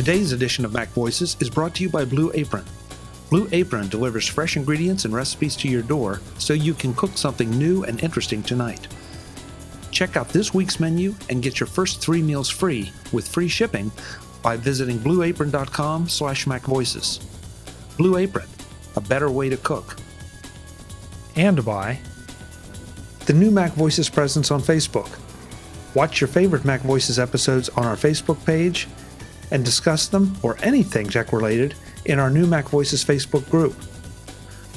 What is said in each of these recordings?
Today's edition of Mac Voices is brought to you by Blue Apron. Blue Apron delivers fresh ingredients and recipes to your door so you can cook something new and interesting tonight. Check out this week's menu and get your first 3 meals free with free shipping by visiting blueapron.com/MacVoices. Blue Apron, a better way to cook. And by the new Mac Voices presence on Facebook. Watch your favorite Mac Voices episodes on our Facebook page and discuss them or anything tech-related in our new Mac Voices Facebook group.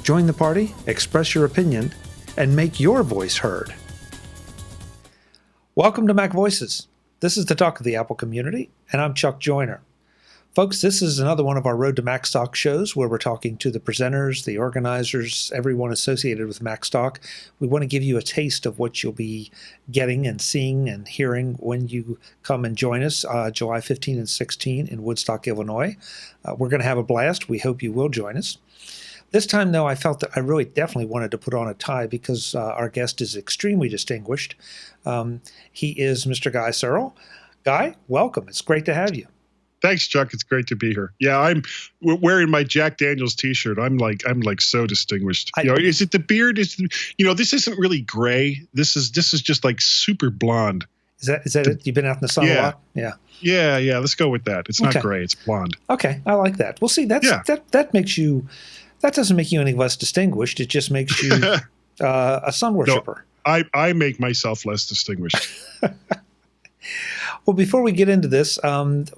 Join the party, express your opinion, and make your voice heard. Welcome to Mac Voices. This is the talk of the Apple community, and I'm Chuck Joyner. Folks, this is another one of our Road to Macstock shows where we're talking to the presenters, the organizers, everyone associated with Macstock. We want to give you a taste of what you'll be getting and seeing and hearing when you come and join us July 15 and 16 in Woodstock, Illinois. We're going to have a blast. We hope you will join us. This time, though, I felt that I really definitely wanted to put on a tie because our guest is extremely distinguished. He is Mr. Guy Serle. Guy, welcome. It's great to have you. Thanks, Chuck. It's great to be here. Yeah, I'm wearing my Jack Daniels T-shirt. I'm like so distinguished. Is it the beard? This isn't really gray. This is just like super blonde. Is that it? You've been out in the sun a lot? Yeah. Yeah. Let's go with that. It's not gray. It's blonde. Okay, I like that. Well, see, that makes you. That doesn't make you any less distinguished. It just makes you a sun worshiper. No, I make myself less distinguished. Well, before we get into this,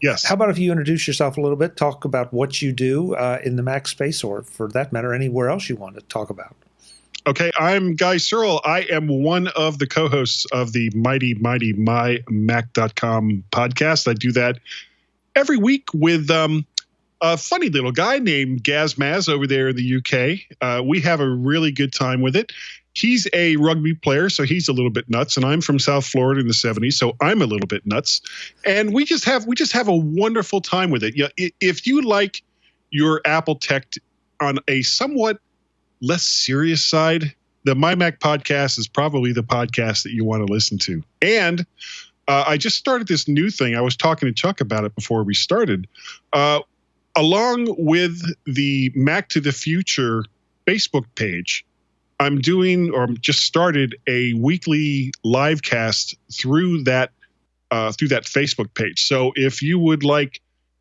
yes. How about if you introduce yourself a little bit, talk about what you do in the Mac space, or for that matter, anywhere else you want to talk about. Okay, I'm Guy Serle. I am one of the co-hosts of the mighty MyMac.com podcast. I do that every week with a funny little guy named Gaz Maz over there in the UK. We have a really good time with it. He's a rugby player, so he's a little bit nuts, and I'm from South Florida in the 70s, so I'm a little bit nuts. And we just have a wonderful time with it. If you like your Apple tech on a somewhat less serious side, the MyMac podcast is probably the podcast that you want to listen to. And I just started this new thing. I was talking to Chuck about it before we started. Along with the Mac to the Future Facebook page, I'm just started a weekly live cast through that Facebook page. So if you would like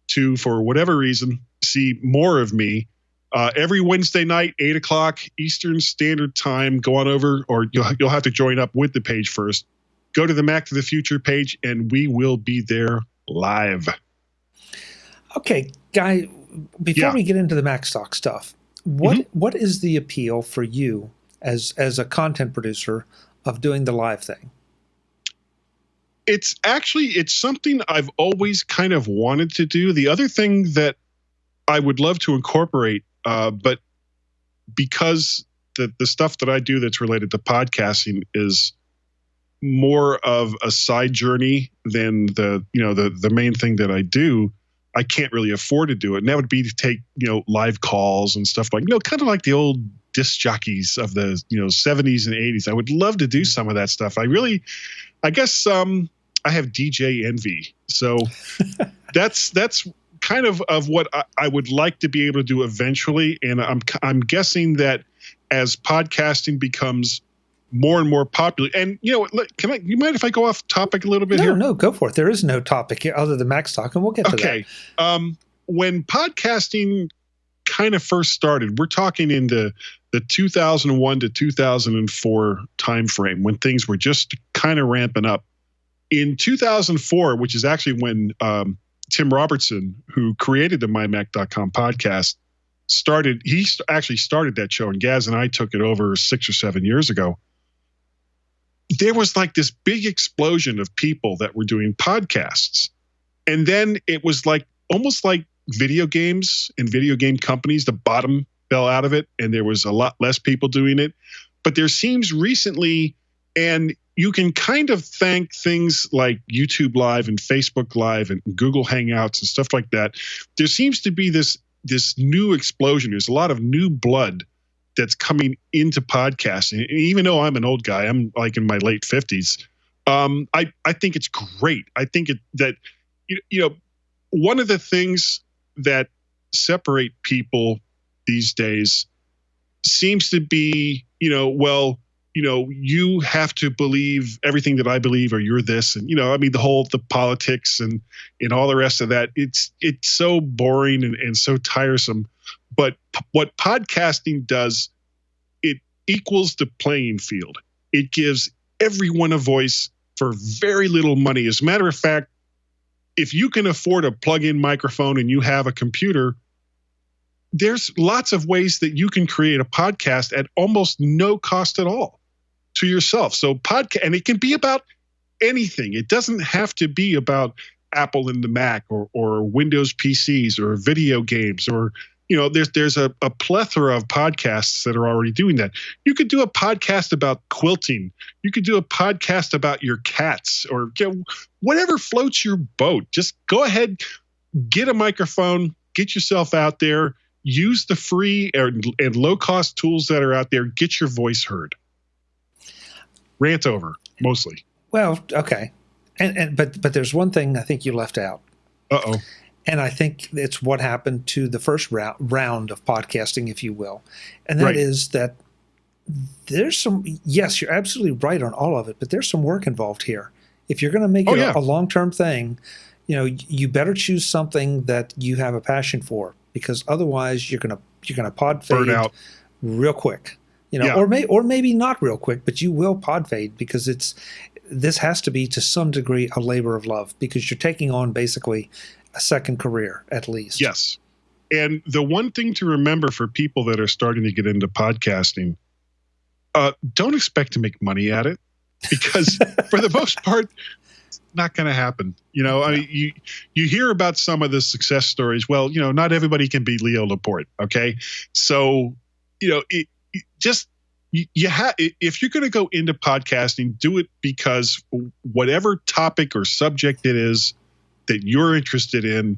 to, for whatever reason, see more of me, every Wednesday night, 8 o'clock Eastern Standard Time, go on over, or you'll have to join up with the page first. Go to the Mac to the Future page, and we will be there live. Okay, Guy, before we get into the Macstock stuff, what is the appeal for you as a content producer of doing the live thing? It's something I've always kind of wanted to do. The other thing that I would love to incorporate, but because the stuff that I do that's related to podcasting is more of a side journey than the main thing that I do, I can't really afford to do it. And that would be to take, live calls and stuff like, kind of like the old disc jockeys of the 70s and 80s. I would love to do some of that stuff. I guess I have DJ envy. So that's kind of what I would like to be able to do eventually. And I'm guessing that as podcasting becomes more and more popular, and you mind if I go off topic a little bit here? No, go for it. There is no topic here other than Macstock, and we'll get to that. Okay. When podcasting kind of first started, we're talking in the 2001 to 2004 timeframe when things were just kind of ramping up. In 2004, which is actually when Tim Robertson, who created the MyMac.com podcast, he actually started that show, and Gaz and I took it over 6 or 7 years ago. There was like this big explosion of people that were doing podcasts. And then it was like almost like video games and video game companies, the bottom fell out of it, and there was a lot less people doing it. But there seems recently, and you can kind of thank things like YouTube Live and Facebook Live and Google Hangouts and stuff like that. There seems to be this new explosion. There's a lot of new blood that's coming into podcasting. And even though I'm an old guy, I'm like in my late 50s. I think it's great. I think that one of the things that separate people these days seems to be, you have to believe everything that I believe, or you're this, and the politics and all the rest of that. It's so boring and so tiresome. But what podcasting does, it equals the playing field. It gives everyone a voice for very little money. As a matter of fact, if you can afford a plug-in microphone and you have a computer, there's lots of ways that you can create a podcast at almost no cost at all to yourself. So and it can be about anything. It doesn't have to be about Apple and the Mac or Windows PCs or video games or, there's a plethora of podcasts that are already doing that. You could do a podcast about quilting. You could do a podcast about your cats or whatever floats your boat. Just go ahead, get a microphone, get yourself out there, use the free and low-cost tools that are out there, get your voice heard. Rant over, mostly. Well, okay. But there's one thing I think you left out. Uh-oh. And I think it's what happened to the first round of podcasting, if you will. And that is that there's some, yes, you're absolutely right on all of it, but there's some work involved here. If you're going to make it a long-term thing, you better choose something that you have a passion for, because otherwise you're going to pod fade out real quick. Or maybe not real quick, but you will pod fade, because this has to be to some degree a labor of love, because you're taking on basically a second career at least. Yes. And the one thing to remember for people that are starting to get into podcasting, don't expect to make money at it, because for the most part, it's not going to happen. I mean, you hear about some of the success stories. Well, not everybody can be Leo Laporte. Okay. So, if you're going to go into podcasting, do it because whatever topic or subject it is that you're interested in,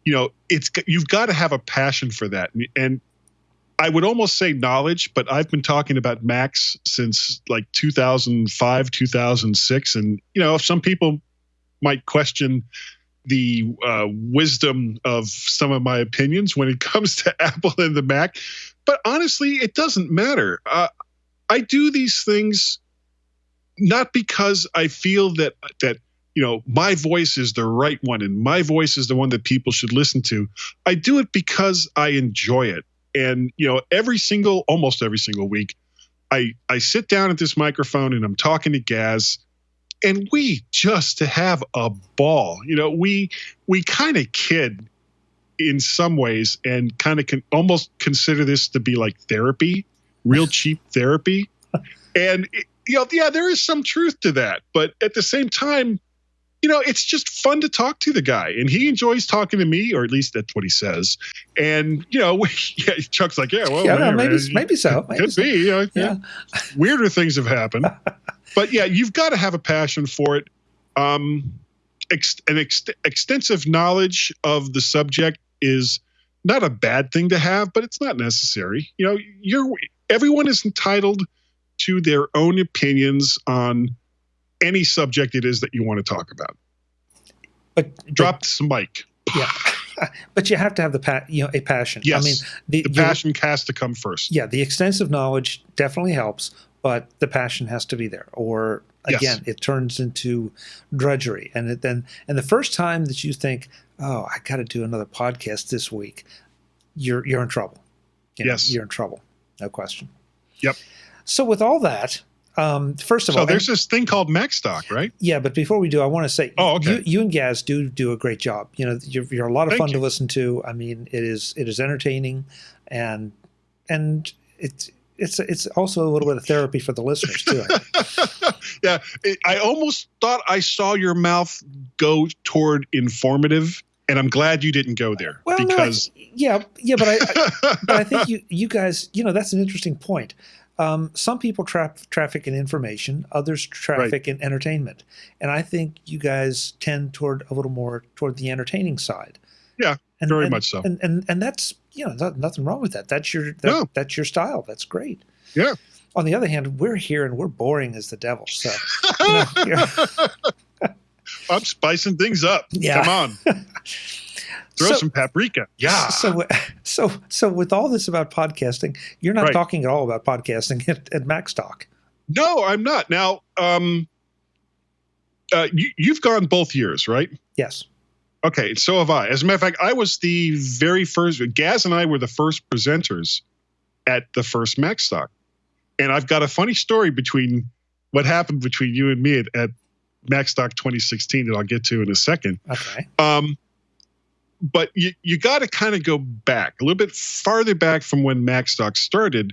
you've got to have a passion for that. And I would almost say knowledge, but I've been talking about Macs since like 2005, 2006. And, some people might question the wisdom of some of my opinions when it comes to Apple and the Mac. But honestly, it doesn't matter. I do these things not because I feel that my voice is the right one and my voice is the one that people should listen to. I do it because I enjoy it. And, almost every single week, I sit down at this microphone and I'm talking to Gaz, and we just have a ball. We kind of kid in some ways and kind of can almost consider this to be like therapy, real cheap therapy. And, there is some truth to that. But at the same time, it's just fun to talk to the guy, and he enjoys talking to me, or at least that's what he says. And, Chuck's like, maybe so. Could be. Weirder things have happened. But you've got to have a passion for it. Extensive knowledge of the subject is not a bad thing to have, but it's not necessary. Everyone is entitled to their own opinions on any subject it is that you want to talk about. But drop the mic. Yeah. But you have to have a passion. Yes. I mean, the passion has to come first. Yeah. The extensive knowledge definitely helps, but the passion has to be there, or again, it turns into drudgery. And the first time that you think, oh, I got to do another podcast this week, you're in trouble. You're in trouble. No question. Yep. So with all that, first of all, there's this thing called Macstock, right? Yeah, but before we do, I want to say, you and Gaz do a great job. You're a lot of fun to listen to. I mean, it is entertaining, and it's also a little bit of therapy for the listeners too. Yeah, I almost thought I saw your mouth go toward informative, and I'm glad you didn't go there. Well, because but I think you guys, that's an interesting point. Some people traffic in information, others traffic in entertainment. And I think you guys tend toward a little more toward the entertaining side. Yeah, very much so. And that's, nothing wrong with that. That's your style. That's great. Yeah. On the other hand, we're here and we're boring as the devil. So I'm spicing things up. Yeah. Come on. Throw some paprika. Yeah. So with all this about podcasting, you're not talking at all about podcasting at Macstock. No, I'm not. Now, you've gone both years, right? Yes. Okay, so have I. As a matter of fact, I was the very first. Gaz and I were the first presenters at the first Macstock. And I've got a funny story between what happened between you and me at Macstock 2016 that I'll get to in a second. Okay. But you got to kind of go back a little bit farther back from when Macstock started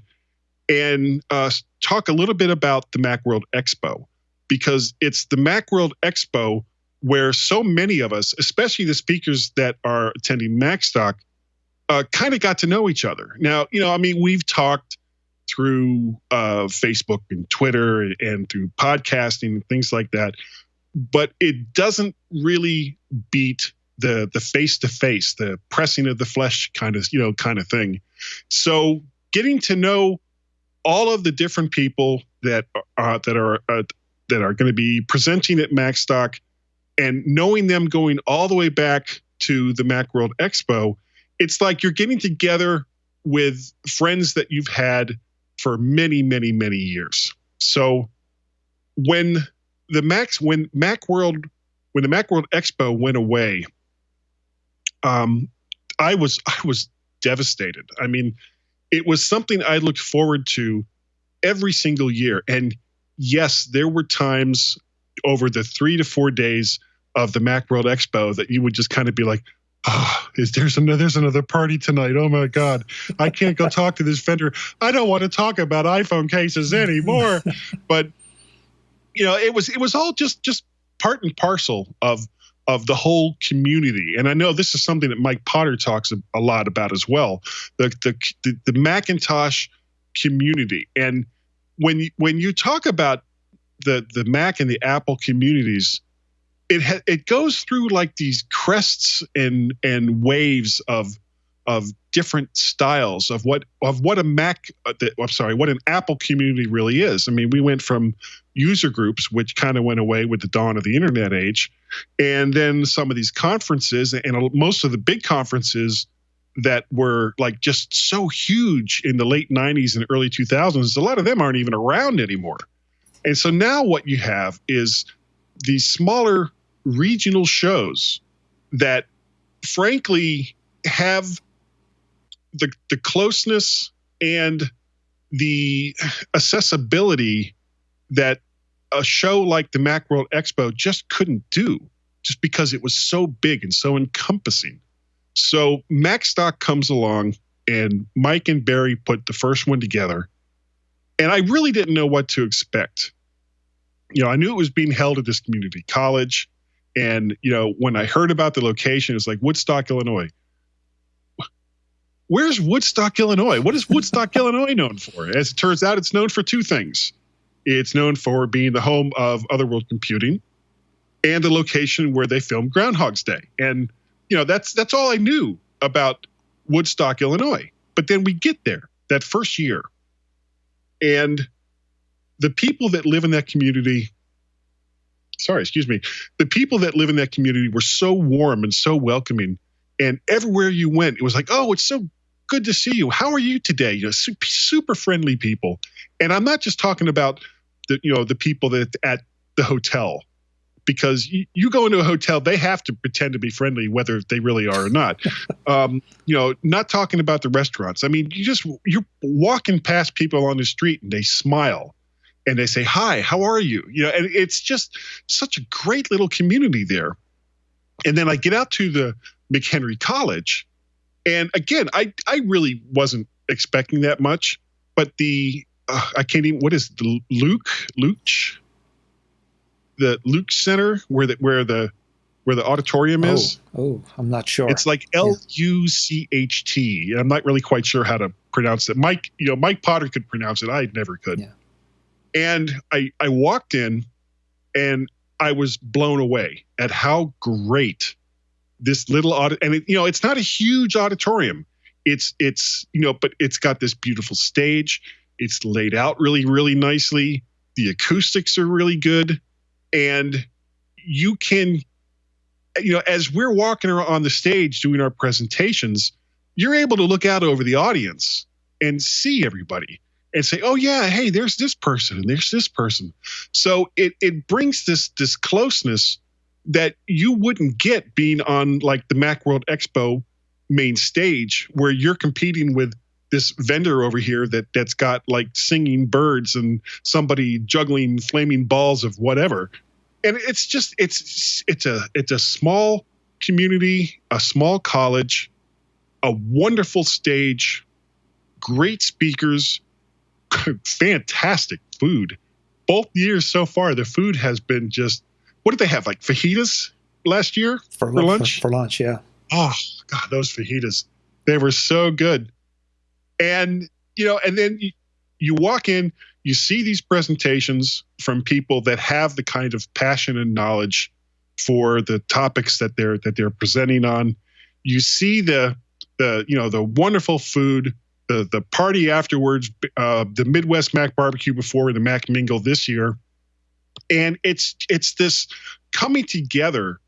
and talk a little bit about the Macworld Expo, because it's the Macworld Expo where so many of us, especially the speakers that are attending Macstock, kind of got to know each other. Now, we've talked through Facebook and Twitter and through podcasting and things like that, but it doesn't really beat the face-to-face, the pressing of the flesh kind of thing. So getting to know all of the different people that are going to be presenting at Macstock and knowing them going all the way back to the Macworld Expo, it's like you're getting together with friends that you've had for many, many, many years. So when the Macworld Expo went away, I was devastated. I mean, it was something I looked forward to every single year. And yes, there were times over the 3 to 4 days of the Macworld Expo that you would just kind of be like, there's another party tonight. Oh my God, I can't go talk to this vendor. I don't want to talk about iPhone cases anymore. But it was all just part and parcel of the whole community. And I know this is something that Mike Potter talks a lot about as well, the Macintosh community. And when you talk about the Mac and the Apple communities, it goes through like these crests and waves of different styles of what an Apple community really is. I mean, we went from user groups, which kind of went away with the dawn of the internet age, and then some of these conferences, and most of the big conferences that were like just so huge in the late 90s and early 2000s, a lot of them aren't even around anymore. And so now what you have is these smaller regional shows that frankly have the closeness and the accessibility that a show like the Macworld Expo just couldn't do, just because it was so big and so encompassing. So Macstock comes along, and Mike and Barry put the first one together, and I really didn't know what to expect. I knew it was being held at this community college, and when I heard about the location, it's like Woodstock, Illinois. Where's Woodstock, Illinois? What is Woodstock, Illinois known for? As it turns out, it's known for two things. It's known for being the home of Otherworld Computing and the location where they filmed Groundhog's Day. And, that's all I knew about Woodstock, Illinois. But then we get there that first year, and the people that live in that community, the people that live in that community were so warm and so welcoming. And everywhere you went, it was like, oh, it's so good to see you. How are you today? Super friendly people. And I'm not just talking about the people that at the hotel, because you go into a hotel, they have to pretend to be friendly, whether they really are or not. Not talking about the restaurants. I mean, you're walking past people on the street and they smile and they say, hi, how are you? And it's just such a great little community there. And then I get out to the McHenry College. And again, I really wasn't expecting that much, but what is the Luke Center where the auditorium is? Oh, I'm not sure. It's like LUCHT. I'm not really quite sure how to pronounce it. Mike Potter could pronounce it. I never could. Yeah. And I walked in and I was blown away at how great this little and it's not a huge auditorium. It's but it's got this beautiful stage. It's laid out really, really nicely. The acoustics are really good, and you can as we're walking around on the stage doing our presentations, you're able to look out over the audience and see everybody and say, oh yeah, hey, there's this person and there's this person. So it brings this closeness that you wouldn't get being on like the Macworld Expo main stage, where you're competing with this vendor over here that's got like singing birds and somebody juggling flaming balls of whatever. And it's just it's a small community, a small college, a wonderful stage, great speakers, fantastic food. Both years so far, the food has been just, what did they have, like fajitas last year for lunch? For lunch, yeah. Oh God, those fajitas, they were so good. And and then you walk in, you see these presentations from people that have the kind of passion and knowledge for the topics that they're presenting on. You see the wonderful food, the party afterwards, the Midwest Mac Barbecue before the Mac Mingle this year. And it's this coming together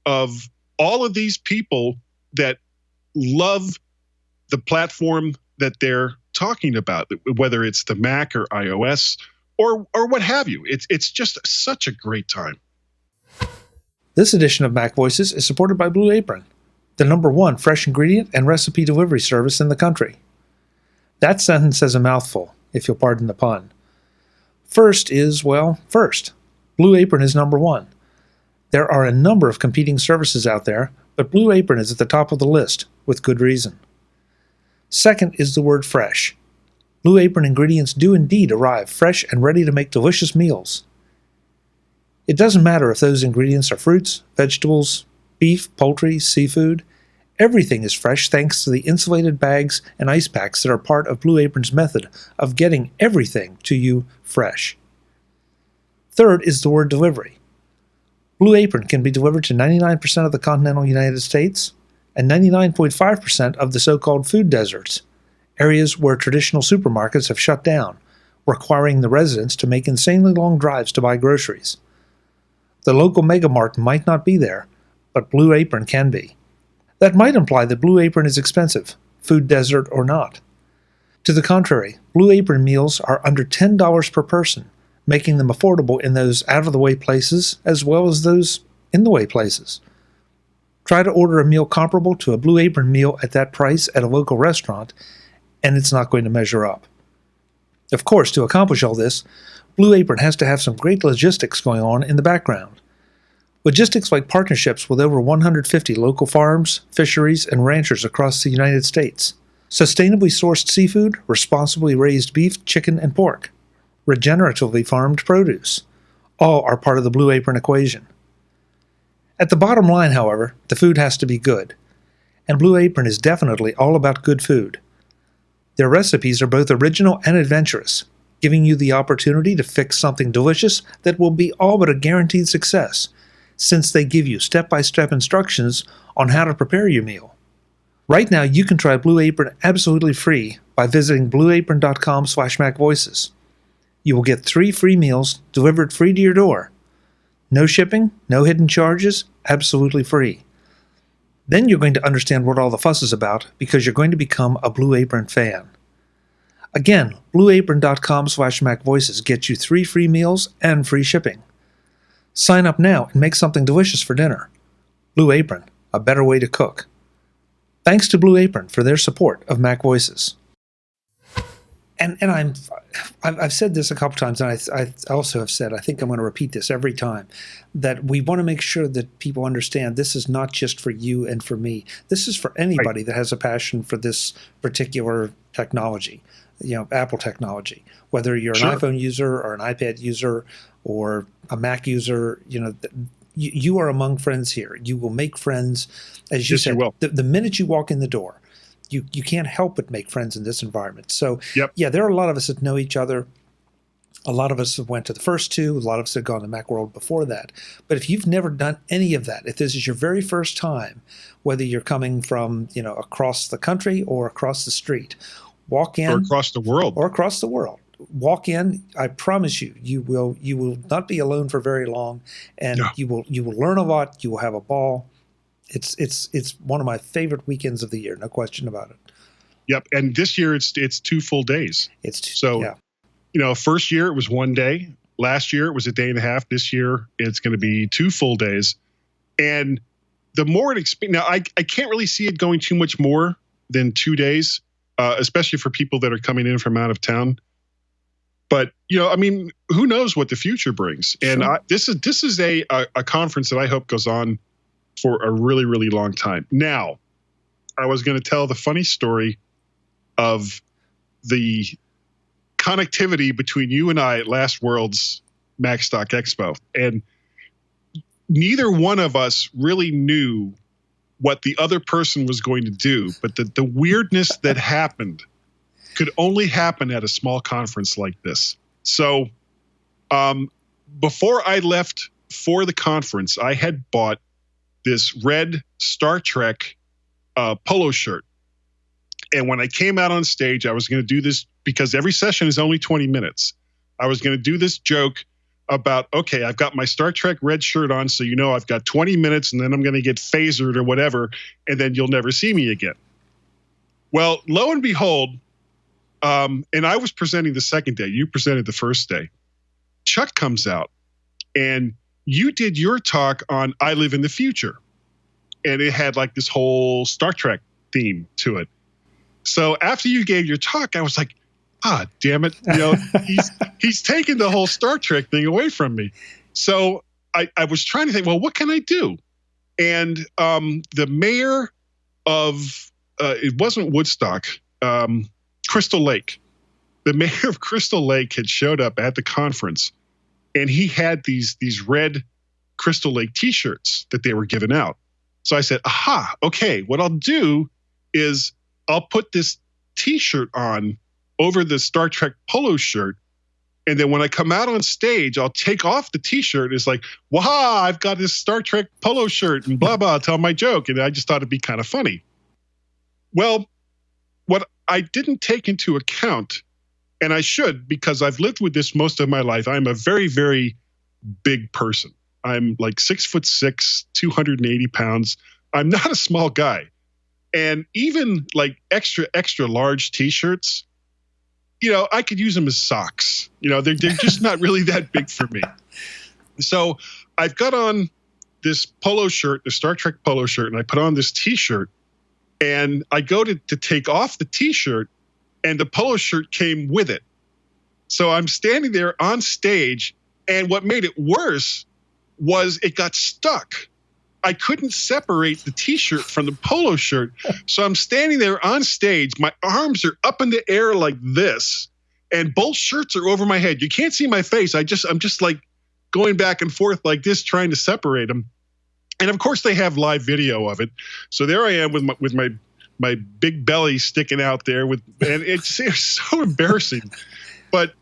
of all of these people that love the platform that they're talking about, whether it's the Mac or iOS or what have you. It's just such a great time. This edition of MacVoices is supported by Blue Apron, the #1 fresh ingredient and recipe delivery service in the country. That sentence is a mouthful, if you'll pardon the pun. First. Blue Apron is #1. There are a number of competing services out there, but Blue Apron is at the top of the list, with good reason. Second is the word fresh. Blue Apron ingredients do indeed arrive fresh and ready to make delicious meals. It doesn't matter if those ingredients are fruits, vegetables, beef, poultry, seafood. Everything is fresh thanks to the insulated bags and ice packs that are part of Blue Apron's method of getting everything to you fresh. Third is the word delivery. Blue Apron can be delivered to 99% of the continental United States and 99.5% of the so-called food deserts, areas where traditional supermarkets have shut down, requiring the residents to make insanely long drives to buy groceries. The local megamart might not be there, but Blue Apron can be. That might imply that Blue Apron is expensive, food desert or not. To the contrary, Blue Apron meals are under $10 per person, making them affordable in those out-of-the-way places as well as those in-the-way places. Try to order a meal comparable to a Blue Apron meal at that price at a local restaurant, and it's not going to measure up. Of course, to accomplish all this, Blue Apron has to have some great logistics going on in the background. Logistics like partnerships with over 150 local farms, fisheries, and ranchers across the United States. Sustainably sourced seafood, responsibly raised beef, chicken, and pork. Regeneratively farmed produce. All are part of the Blue Apron equation. At the bottom line, however, the food has to be good. And Blue Apron is definitely all about good food. Their recipes are both original and adventurous, giving you the opportunity to fix something delicious that will be all but a guaranteed success, since they give you step-by-step instructions on how to prepare your meal. Right now, you can try Blue Apron absolutely free by visiting blueapron.com/MacVoices. You will get 3 free meals delivered free to your door. No shipping, no hidden charges, absolutely free. Then you're going to understand what all the fuss is about because you're going to become a Blue Apron fan. Again, blueapron.com/MacVoices gets you 3 free meals and free shipping. Sign up now and make something delicious for dinner. Blue Apron, a better way to cook. Thanks to Blue Apron for their support of MacVoices. And I've said this a couple times, and I also have said, I think I'm going to repeat this every time, that we want to make sure that people understand this is not just for you and for me. This is for anybody that has a passion for this particular technology, Apple technology. Whether you're an iPhone user or an iPad user or a Mac user, you are among friends here. You will make friends, as you said. You will. The minute you walk in the door. You can't help but make friends in this environment. So, yeah, there are a lot of us that know each other. A lot of us have went to the first 2. A lot of us have gone to Macworld before that. But if you've never done any of that, if this is your very first time, whether you're coming from across the country or across the street, walk in. Or across the world. Walk in. I promise you, you will not be alone for very long, and you will learn a lot. You will have a ball. It's one of my favorite weekends of the year, no question about it. Yep. And this year it's 2 full days. Yeah. First year it was 1 day. Last year it was a day and a half. This year it's going to be 2 full days. And the more now I can't really see it going too much more than 2 days, especially for people that are coming in from out of town. But, who knows what the future brings? And Sure. this is a conference that I hope goes on for a really, really long time. Now, I was going to tell the funny story of the connectivity between you and I at last World's Macstock Expo. And neither one of us really knew what the other person was going to do. But the weirdness that happened could only happen at a small conference like this. So before I left for the conference, I had bought this red Star Trek polo shirt. And when I came out on stage, I was going to do this because every session is only 20 minutes. I was going to do this joke about, okay, I've got my Star Trek red shirt on, so I've got 20 minutes and then I'm going to get phasered or whatever, and then you'll never see me again. Well, lo and behold, and I was presenting the second day. You presented the first day. Chuck comes out, and you did your talk on I Live in the Future. And it had like this whole Star Trek theme to it. So after you gave your talk, I was like, damn it. He's taking the whole Star Trek thing away from me. So I was trying to think, well, what can I do? And the mayor of, it wasn't Woodstock, Crystal Lake. The mayor of Crystal Lake had showed up at the conference, and he had these red Crystal Lake t-shirts that they were giving out. So I said, aha, okay, what I'll do is I'll put this t-shirt on over the Star Trek polo shirt. And then when I come out on stage, I'll take off the t-shirt. It's like, wow, I've got this Star Trek polo shirt and blah, blah, I'll tell my joke. And I just thought it'd be kind of funny. Well, what I didn't take into account, and I should, because I've lived with this most of my life, I'm a very, very big person. I'm like 6'6", 280 pounds. I'm not a small guy. And even like extra large t-shirts, I could use them as socks. They're just not really that big for me. So I've got on this polo shirt, the Star Trek polo shirt, and I put on this t-shirt, and I go to take off the t-shirt, and the polo shirt came with it. So I'm standing there on stage, and what made it worse was it got stuck. I couldn't separate the t-shirt from the polo shirt. So I'm standing there on stage. My arms are up in the air like this, and both shirts are over my head. You can't see my face. I'm just like going back and forth like this, trying to separate them. And of course they have live video of it. So there I am with my big belly sticking out there and it's so embarrassing. But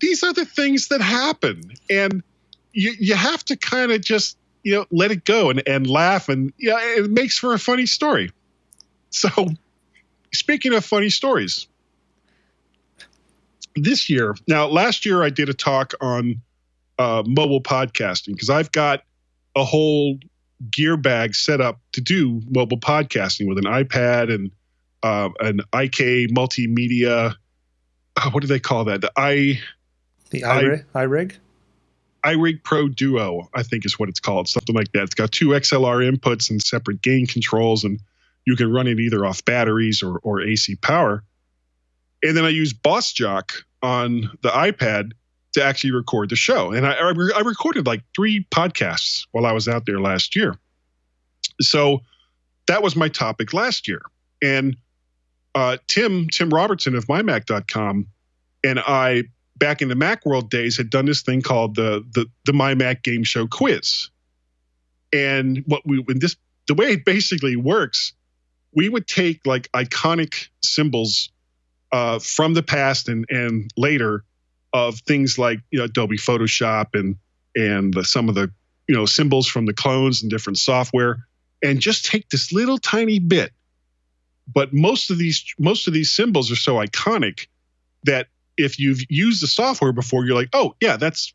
these are the things that happen, and you have to kind of just let it go and laugh, and it makes for a funny story. So speaking of funny stories, last year I did a talk on mobile podcasting because I've got a whole gear bag set up to do mobile podcasting with an iPad and an IK Multimedia. What do they call that? The iRig? iRig Pro Duo, I think is what it's called. Something like that. It's got 2 XLR inputs and separate gain controls, and you can run it either off batteries or AC power. And then I use Boss Jock on the iPad to actually record the show. And I recorded like 3 podcasts while I was out there last year. So that was my topic last year. And Tim Robertson of MyMac.com and I, back in the Macworld days, had done this thing called the MyMac Game Show Quiz. And the way it basically works, we would take like iconic symbols from the past and later of things like Adobe Photoshop and some of the symbols from the clones and different software, and just take this little tiny bit. But most of these symbols are so iconic that if you've used the software before, you're like, oh yeah, that's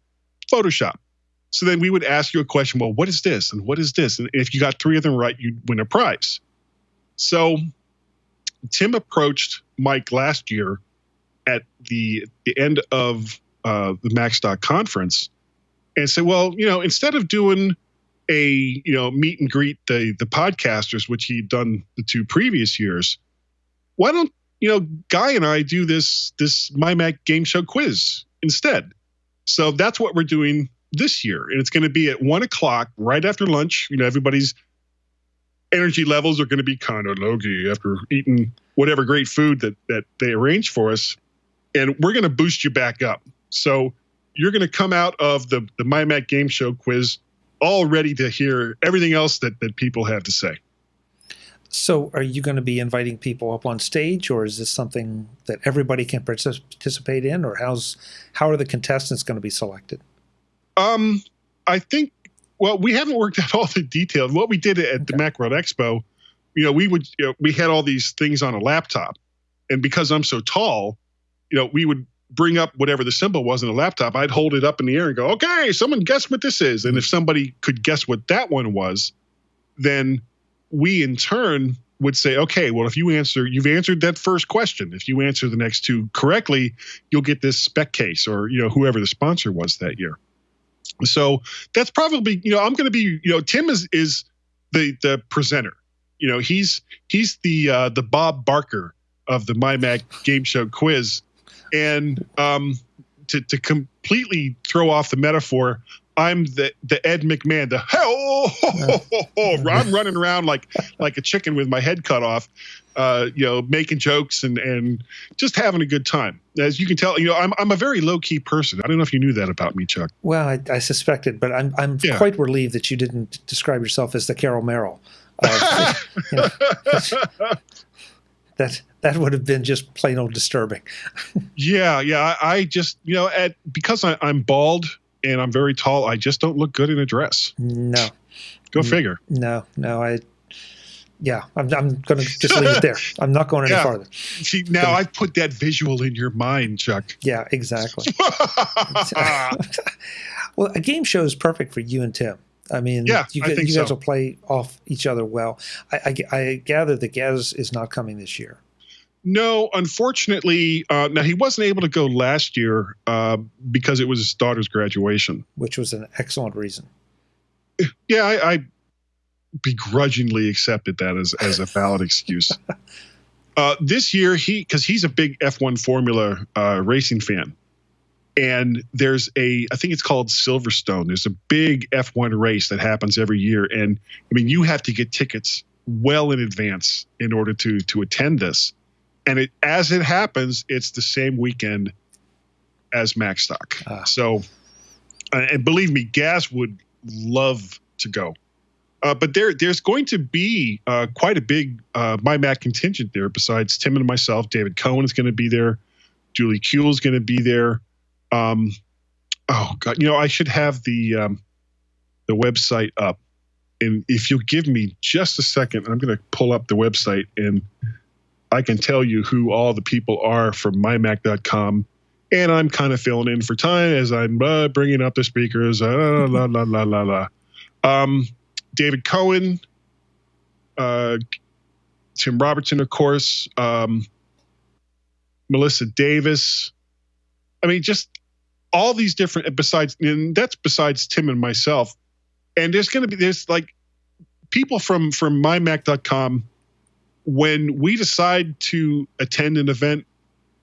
Photoshop. So then we would ask you a question. Well, what is this? And what is this? And if you got 3 of them right, you'd win a prize. So Tim approached Mike last year at the end of the Macstock conference and said, well, instead of doing a, meet and greet the podcasters, which he'd done the 2 previous years, why don't, Guy and I do this MyMac game show quiz instead? So that's what we're doing this year. And it's going to be at 1:00 right after lunch. Everybody's energy levels are going to be kind of low-key after eating whatever great food that they arranged for us. And we're going to boost you back up. So you're going to come out of the MyMac game show quiz all ready to hear everything else that people have to say. So are you going to be inviting people up on stage, or is this something that everybody can participate in, or how are the contestants going to be selected? I think, well, we haven't worked out all the details. What we did at the Macworld Expo, we had all these things on a laptop, and because I'm so tall, we would bring up whatever the symbol was in the laptop. I'd hold it up in the air and go, okay, someone guess what this is. And if somebody could guess what that one was, then we in turn would say, okay, well, if you've answered that first question. If you answer the next 2 correctly, you'll get this spec case, or, whoever the sponsor was that year. So that's probably, I'm going to be, Tim is the presenter. He's the Bob Barker of the MyMac game show quiz. And to completely throw off the metaphor, I'm the Ed McMahon, I'm running around like a chicken with my head cut off, making jokes and just having a good time. As you can tell, I'm a very low key person. I don't know if you knew that about me, Chuck. Well, I suspected, but I'm quite relieved that you didn't describe yourself as the Carol Merrill. That would have been just plain old disturbing. Yeah. I just, because I'm bald and I'm very tall, I just don't look good in a dress. No. Go figure. No. I'm going to just leave it there. I'm not going any farther. See, now I've put that visual in your mind, Chuck. Yeah, exactly. Well, a game show is perfect for you and Tim. I mean, you guys will play off each other well. I gather that Gaz is not coming this year. No, unfortunately. Now, he wasn't able to go last year because it was his daughter's graduation. Which was an excellent reason. Yeah, I begrudgingly accepted that as a valid excuse. This year, because he's a big F1 Formula racing fan. And there's I think it's called Silverstone. There's a big F1 race that happens every year. And I mean, you have to get tickets well in advance in order to attend this. And as it happens, it's the same weekend as Macstock. So, and believe me, Gaz would love to go. But there's going to be quite a big MyMac contingent there. Besides Tim and myself, David Cohen is going to be there. Julie Kuehl is going to be there. Oh God, I should have the website up, and if you'll give me just a second, I'm going to pull up the website and I can tell you who all the people are from mymac.com. And I'm kind of filling in for time as I'm bringing up the speakers. David Cohen, Tim Robertson, of course, Melissa Davis. I mean, just all these different, and that's besides Tim and myself. And there's like people from mymac.com. When we decide to attend an event,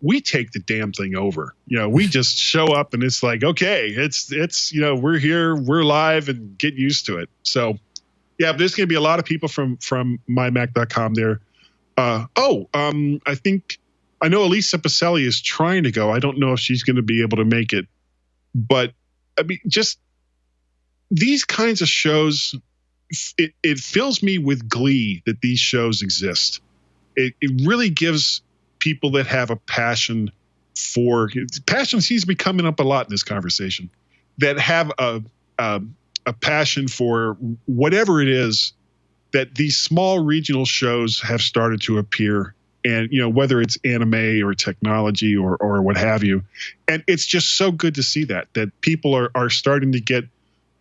we take the damn thing over. We just show up and it's like, okay, it's we're here, we're live, and get used to it. So yeah, there's going to be a lot of people from mymac.com there. I know Elisa Pacelli is trying to go. I don't know if she's going to be able to make it, but I mean, just these kinds of shows, it fills me with glee that these shows exist. It really gives people that have a passion seems to be coming up a lot in this conversation, that have a passion for whatever it is, that these small regional shows have started to appear. And, whether it's anime or technology or what have you. And it's just so good to see that people are starting to get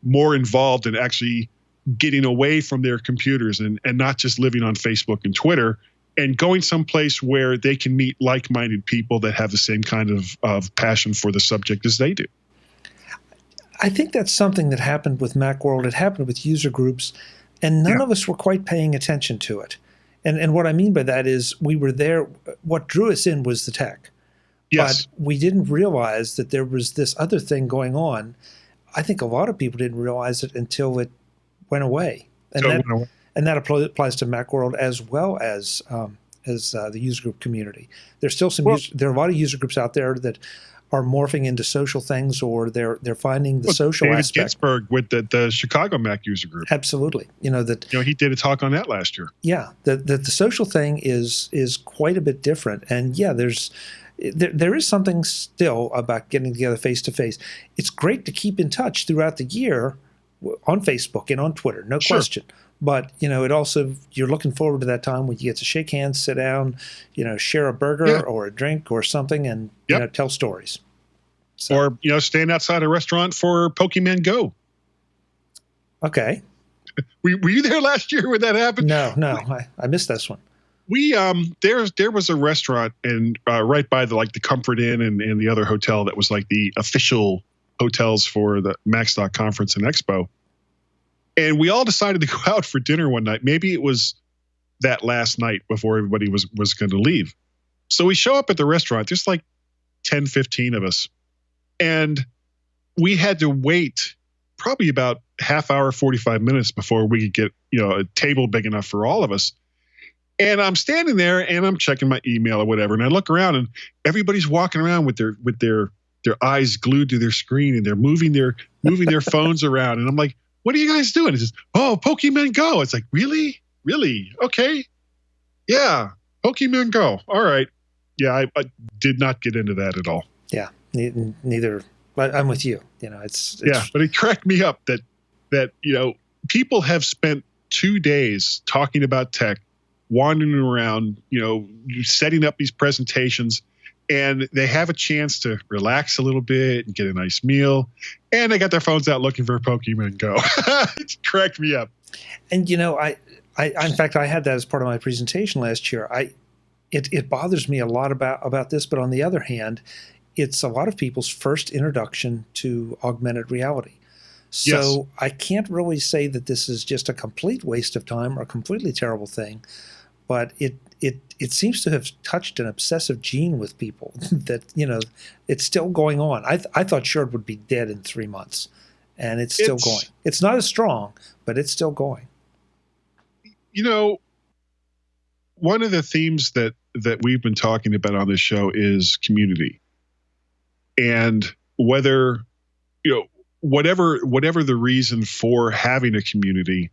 more involved in actually getting away from their computers and not just living on Facebook and Twitter, and going someplace where they can meet like-minded people that have the same kind of passion for the subject as they do. I think that's something that happened with Macworld. It happened with user groups, and none of us were quite paying attention to it. And what I mean by that is we were there. What drew us in was the tech. Yes. But we didn't realize that there was this other thing going on. I think a lot of people didn't realize it until it went away. And that applies to Macworld as well as the user group community. There's still there are a lot of user groups out there that are morphing into social things, or they're finding the social David aspect. Ginsburg with the Chicago Mac user group. Absolutely. He did a talk on that last year. Yeah. The social thing is quite a bit different. And yeah, there is something still about getting together face to face. It's great to keep in touch throughout the year on Facebook and on Twitter, no question. But, it also, you're looking forward to that time when you get to shake hands, sit down, share a burger or a drink or something, and, tell stories. So. Or, stand outside a restaurant for Pokemon Go. Okay. Were you there last year when that happened? No, I missed this one. We there was a restaurant and right by the Comfort Inn and the other hotel that was like the official hotels for the Macstock conference and expo. And we all decided to go out for dinner one night. Maybe it was that last night before everybody was going to leave. So we show up at the restaurant. There's like 10, 15 of us. And we had to wait probably about half hour, 45 minutes before we could get, a table big enough for all of us. And I'm standing there and I'm checking my email or whatever. And I look around and everybody's walking around with their eyes glued to their screen, and they're moving their phones around. And I'm like, what are you guys doing? It's just, Pokemon Go. It's like, really? Okay. Yeah. Pokemon Go. All right. Yeah. I did not get into that at all. Yeah. Neither. But I'm with you. It's but it cracked me up that people have spent 2 days talking about tech, wandering around, setting up these presentations, and they have a chance to relax a little bit and get a nice meal, and they got their phones out looking for Pokemon Go. It cracked me up. And I in fact, I had that as part of my presentation last year. It bothers me a lot about this, but on the other hand, it's a lot of people's first introduction to augmented reality. So I can't really say that this is just a complete waste of time or a completely terrible thing, but it seems to have touched an obsessive gene with people that, it's still going on. I thought sure it would be dead in 3 months, and it's still going. It's not as strong, but it's still going. One of the themes that we've been talking about on this show is community. And whether, whatever the reason for having a community,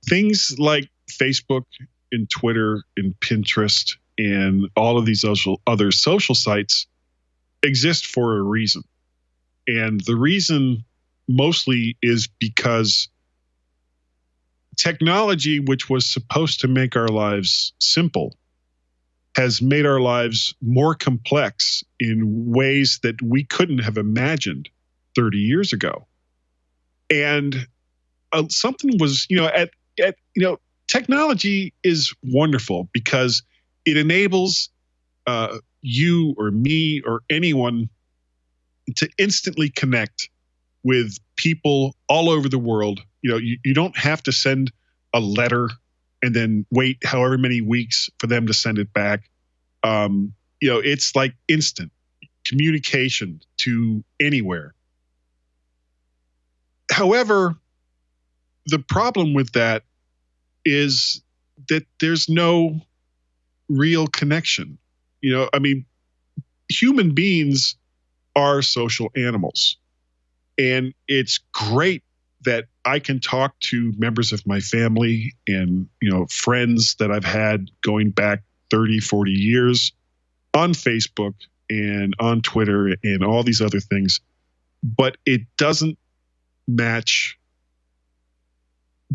things like Facebook and Twitter and Pinterest and all of these other social sites exist for a reason. And the reason mostly is because technology, which was supposed to make our lives simple, has made our lives more complex in ways that we couldn't have imagined 30 years ago. And something was, technology is wonderful because it enables you or me or anyone to instantly connect with people all over the world. You don't have to send a letter and then wait however many weeks for them to send it back. It's like instant communication to anywhere. However, the problem with that is that there's no real connection. Human beings are social animals. And it's great that I can talk to members of my family and, friends that I've had going back 30, 40 years on Facebook and on Twitter and all these other things. But it doesn't match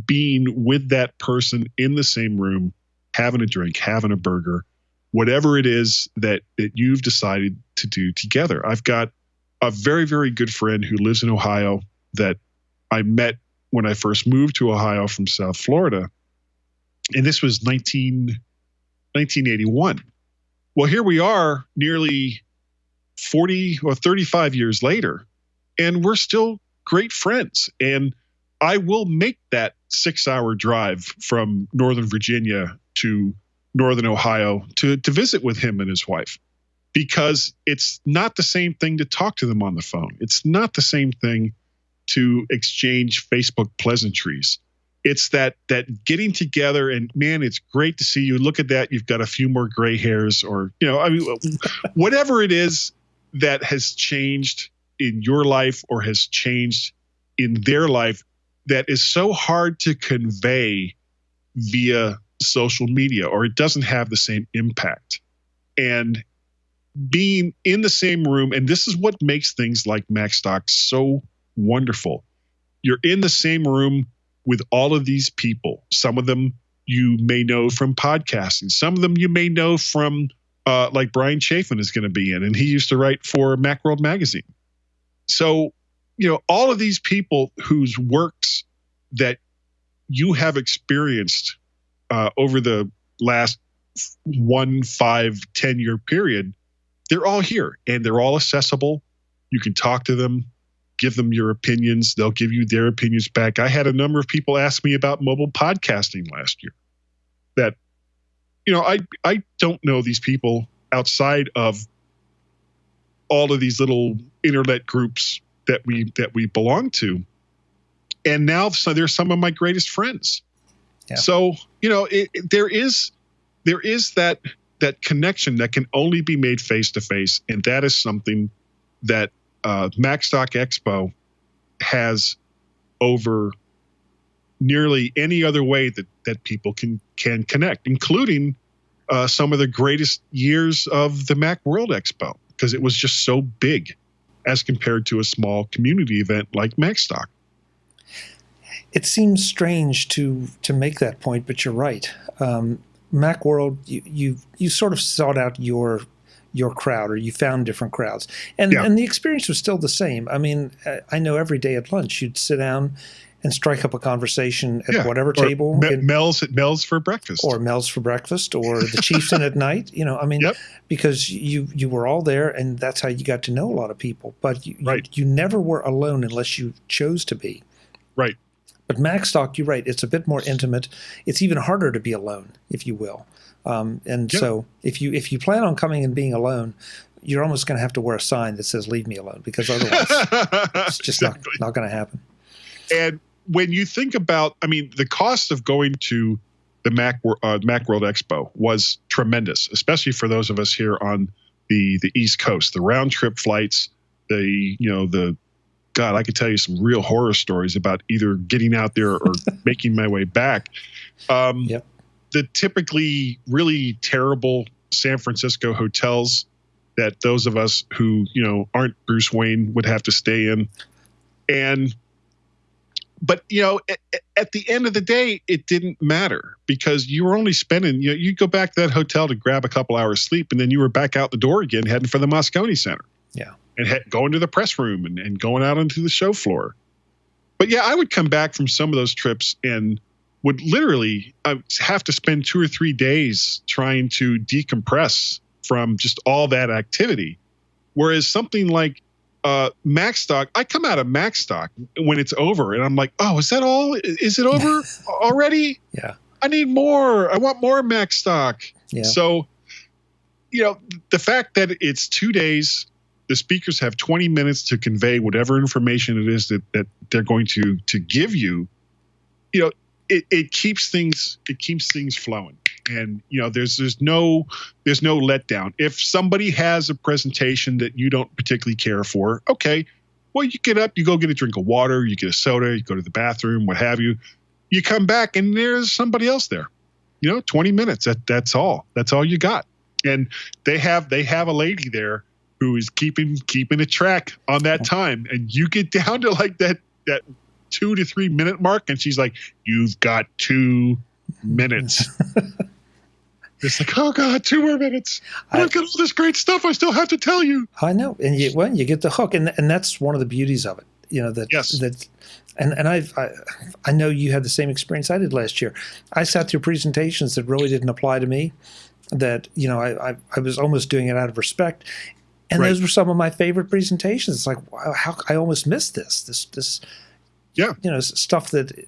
being with that person in the same room, having a drink, having a burger, whatever it is that you've decided to do together. I've got a very, very good friend who lives in Ohio, that I met when I first moved to Ohio from South Florida. And this was 1981. Well, here we are nearly 40 or 35 years later, and we're still great friends. And I will make that 6-hour drive from Northern Virginia to Northern Ohio to visit with him and his wife, because it's not the same thing to talk to them on the phone. It's not the same thing to exchange Facebook pleasantries. It's that getting together, and man, it's great to see you. Look at that. You've got a few more gray hairs, or, whatever it is that has changed in your life or has changed in their life that is so hard to convey via social media, or it doesn't have the same impact. And being in the same room, and this is what makes things like Macstock so wonderful. You're in the same room with all of these people. Some of them you may know from podcasting. Some of them you may know from, like Brian Chafin is going to be in, and he used to write for Macworld magazine. So, all of these people whose works that you have experienced over the last 1, 5, 10-year period, they're all here and they're all accessible. You can talk to them, give them your opinions. They'll give you their opinions back. I had a number of people ask me about mobile podcasting last year that, I don't know these people outside of all of these little internet groups that we belong to. And now they're some of my greatest friends. Yeah. So, there is that connection that can only be made face to face. And that is something that Macstock Expo has over nearly any other way that people can connect, including some of the greatest years of the Macworld Expo, because it was just so big as compared to a small community event like Macstock. It seems strange to make that point, but you're right. Macworld, you sort of sought out your crowd, or you found different crowds, and the experience was still the same. I mean, I know every day at lunch you'd sit down and strike up a conversation at whatever table. Mel's for breakfast, or the Chieftain at night. Because you were all there, and that's how you got to know a lot of people. But you never were alone unless you chose to be. Right. But Macstock, you're right. It's a bit more intimate. It's even harder to be alone, if you will. So if you plan on coming and being alone, you're almost going to have to wear a sign that says "Leave me alone," because otherwise it's just not going to happen. And when you think about, the cost of going to the Macworld Expo was tremendous, especially for those of us here on the East Coast. The round trip flights, God, I could tell you some real horror stories about either getting out there or making my way back. The typically really terrible San Francisco hotels that those of us who, aren't Bruce Wayne would have to stay in. But at the end of the day, it didn't matter, because you were only spending, you go back to that hotel to grab a couple hours sleep, and then you were back out the door again, heading for the Moscone Center. Yeah. And going to the press room and going out onto the show floor. But I would come back from some of those trips and would literally have to spend 2 or 3 days trying to decompress from just all that activity. Whereas something like Macstock, I come out of Macstock when it's over and I'm like, oh, is that all? Is it over already? Yeah. I need more. I want more Macstock. Yeah. So, the fact that it's 2 days, the speakers have 20 minutes to convey whatever information it is that they're going to give you. It keeps things flowing, and there's no letdown. If somebody has a presentation that you don't particularly care for, okay, well, you get up, you go get a drink of water, you get a soda, you go to the bathroom, what have you. You come back and there's somebody else there. 20 minutes. That's all you got. And they have a lady there who is keeping a track on that time, and you get down to like that 2 to 3 minute mark, and she's like, "You've got 2 minutes." It's like, oh God, 2 more minutes. I've got all this great stuff I still have to tell you. I know, and you get the hook, and that's one of the beauties of it. Yes. And I know you had the same experience I did last year. I sat through presentations that really didn't apply to me, that, I was almost doing it out of respect. And Right. those were some of my favorite presentations. It's like, wow, how I almost missed this, Yeah. stuff that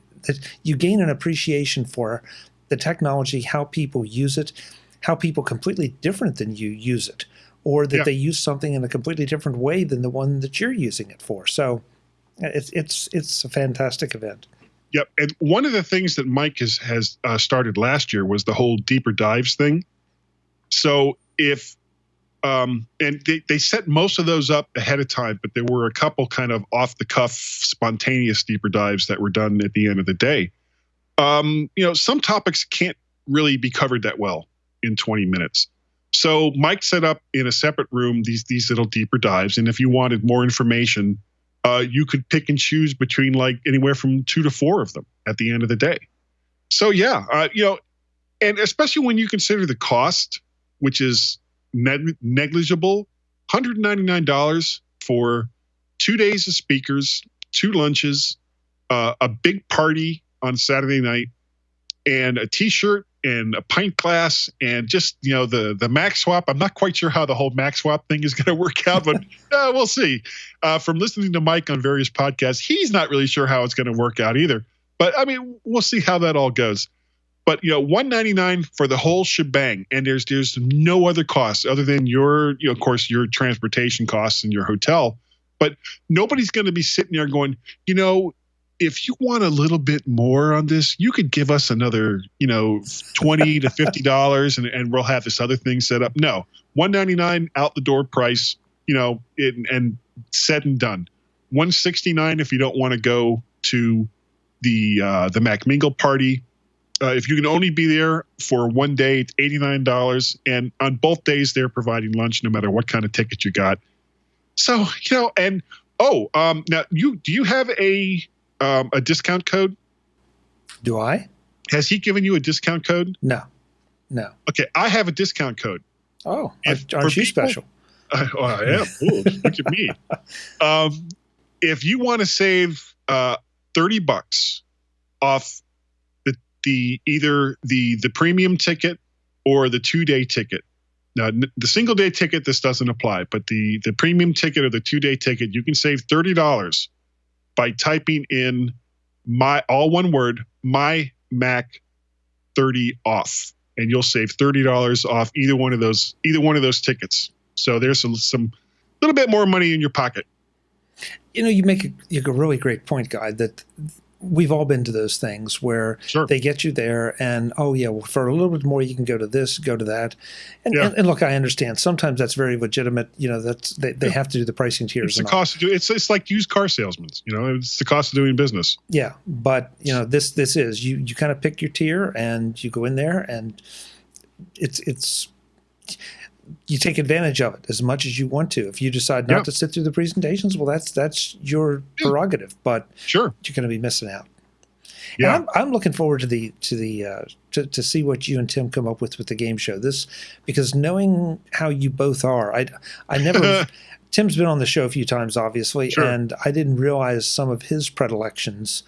you gain an appreciation for the technology, how people use it, how people completely different than you use it, or that Yeah. they use something in a completely different way than the one that you're using it for. So it's a fantastic event. Yep. And one of the things that Mike has started last year was the whole deeper dives thing. So if and they set most of those up ahead of time, but there were a couple kind of off the cuff, spontaneous deeper dives that were done at the end of the day. Some topics can't really be covered that well in 20 minutes. So Mike set up in a separate room these little deeper dives, and if you wanted more information, you could pick and choose between like anywhere from 2 to 4 of them at the end of the day. So and especially when you consider the cost, which is negligible, $199 for 2 days of speakers, 2 lunches, a big party on Saturday night, and a T-shirt and a pint glass, and just the Mac swap. I'm not quite sure how the whole Mac swap thing is going to work out, but we'll see. From listening to Mike on various podcasts, he's not really sure how it's going to work out either. But I mean, we'll see how that all goes. But $199 for the whole shebang, and there's no other costs other than your of course your transportation costs and your hotel. But nobody's going to be sitting there going, if you want a little bit more on this, you could give us another $20 to $50, and we'll have this other thing set up. No, $199 out the door price, and said and done. $169 if you don't want to go to the Mac Mingle party. If you can only be there for one day, it's $89. And on both days, they're providing lunch no matter what kind of ticket you got. So, now do you have a discount code? Do I? Has he given you a discount code? No. Okay, I have a discount code. Oh, aren't you special? I am. Ooh, look at me. If you want to save $30 off either the premium ticket or the 2-day ticket. Now, the single day ticket, this doesn't apply, but the premium ticket or the 2-day ticket, you can save $30 by typing in all one word, MyMac 30 off, and you'll save $30 off either one of those tickets. So there's some little bit more money in your pocket. You make a really great point, Guy, that we've all been to those things where Sure. They get you there and, for a little bit more, you can go to this, go to that. And look, I understand. Sometimes that's very legitimate. They have to do the pricing tiers. It's the cost of it's like used car salesmen. It's the cost of doing business. Yeah. But, this is, you kind of pick your tier and you go in there and it's you take advantage of it as much as you want to. If you decide not to sit through the presentations, well, that's your prerogative. But sure, you're going to be missing out. Yeah, and I'm looking forward to see what you and Tim come up with the game show. Because knowing how you both are, I never. Tim's been on the show a few times, obviously, sure. And I didn't realize some of his predilections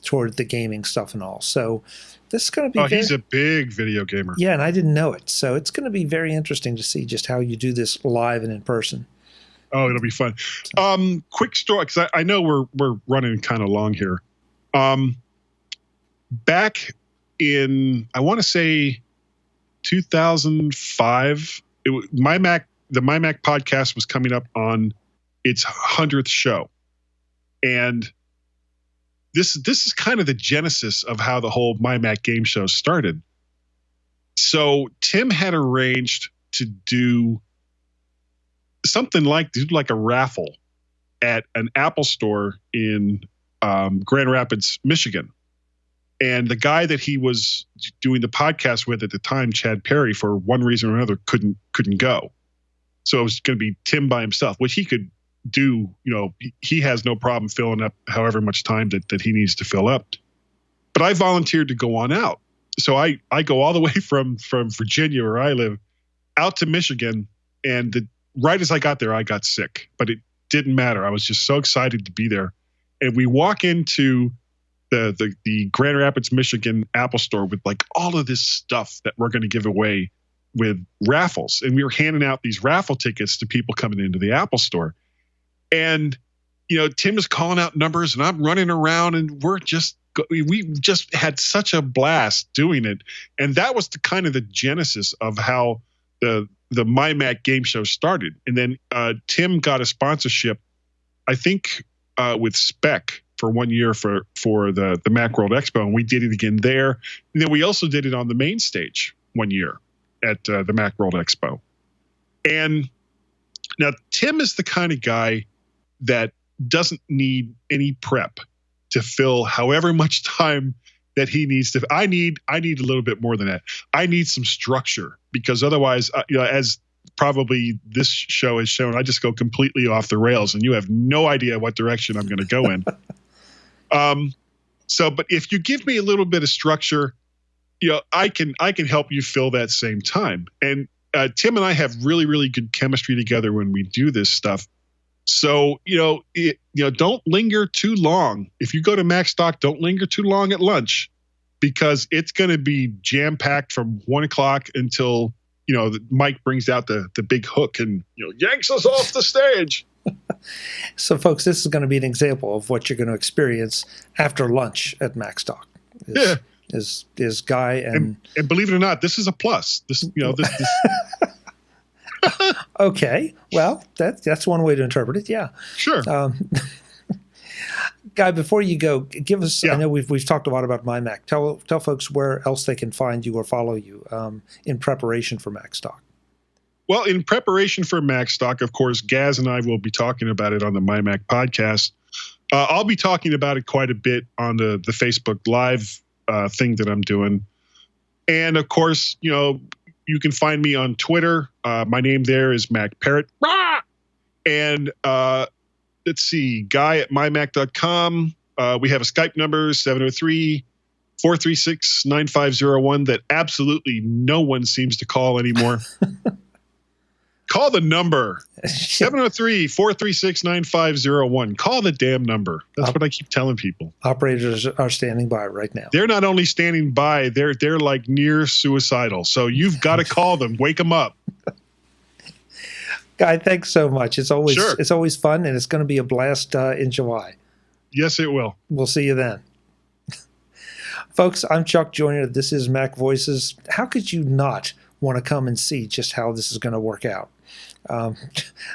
toward the gaming stuff and all. So this is going to be. He's a big video gamer. Yeah, and I didn't know it, so it's going to be very interesting to see just how you do this live and in person. Oh, it'll be fun. Quick story, because I know we're running kind of long here. Back in, I want to say 2005, the MyMac podcast was coming up on its 100th show. And this is kind of the genesis of how the whole MyMac game show started. So Tim had arranged to do something like a raffle at an Apple store in Grand Rapids, Michigan. And the guy that he was doing the podcast with at the time, Chad Perry, for one reason or another, couldn't go. So it was going to be Tim by himself, which he could do. He has no problem filling up however much time that he needs to fill up. But I volunteered to go on out. So I go all the way from Virginia, where I live, out to Michigan. And right as I got there, I got sick. But it didn't matter. I was just so excited to be there. And we walk into the Grand Rapids, Michigan Apple Store with like all of this stuff that we're going to give away with raffles. And we were handing out these raffle tickets to people coming into the Apple Store. And, Tim is calling out numbers and I'm running around, and we just had such a blast doing it. And that was the kind of the genesis of how the MyMac game show started. And then Tim got a sponsorship, I think, with Spec for 1 year for the Macworld Expo, and we did it again there. And then we also did it on the main stage 1 year at the Macworld Expo. And now Tim is the kind of guy that doesn't need any prep to fill however much time that he needs to. I need a little bit more than that. I need some structure, because otherwise, as probably this show has shown, I just go completely off the rails and you have no idea what direction I'm going to go in. But if you give me a little bit of structure, I can help you fill that same time. And Tim and I have really, really good chemistry together when we do this stuff. So, don't linger too long. If you go to Macstock, don't linger too long at lunch, because it's going to be jam packed from 1 o'clock until, Mike brings out the big hook and, yanks us off the stage. So, folks, this is going to be an example of what you're going to experience after lunch at Macstock. Is Guy and believe it or not, this is a plus. This. Okay, well, that's one way to interpret it. Yeah, sure. Guy, before you go, give us. Yeah. I know we've talked a lot about MyMac. Tell folks where else they can find you or follow you in preparation for Macstock. Well, in preparation for Macstock, of course, Gaz and I will be talking about it on the MyMac podcast. I'll be talking about it quite a bit on the Facebook Live thing that I'm doing, and of course, you can find me on Twitter. My name there is Mac Parrot. And let's see, Guy at mymac.com. We have a Skype number, 703-436-9501, that absolutely no one seems to call anymore. Call the number, 703-436-9501. Call the damn number. That's what I keep telling people. Operators are standing by right now. They're not only standing by, they're like near suicidal. So you've got to call them. Wake them up. Guy, thanks so much. It's always fun, and it's going to be a blast in July. Yes, it will. We'll see you then. Folks, I'm Chuck Joyner. This is MacVoices. How could you not want to come and see just how this is going to work out?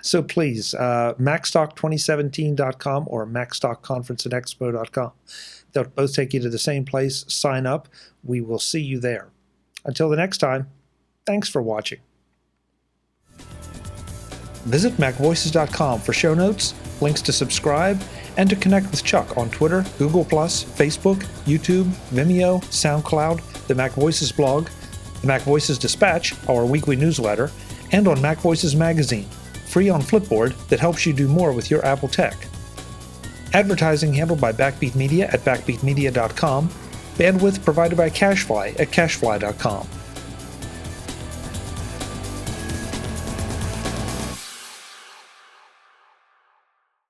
So please, Macstock2017.com or MacstockConferenceandExpo.com. They'll both take you to the same place. Sign up. We will see you there. Until the next time, thanks for watching. Visit MacVoices.com for show notes, links to subscribe, and to connect with Chuck on Twitter, Google+, Facebook, YouTube, Vimeo, SoundCloud, the MacVoices blog, the MacVoices Dispatch, our weekly newsletter, and on MacVoices Magazine, free on Flipboard that helps you do more with your Apple tech. Advertising handled by Backbeat Media at backbeatmedia.com. Bandwidth provided by CacheFly at cachefly.com.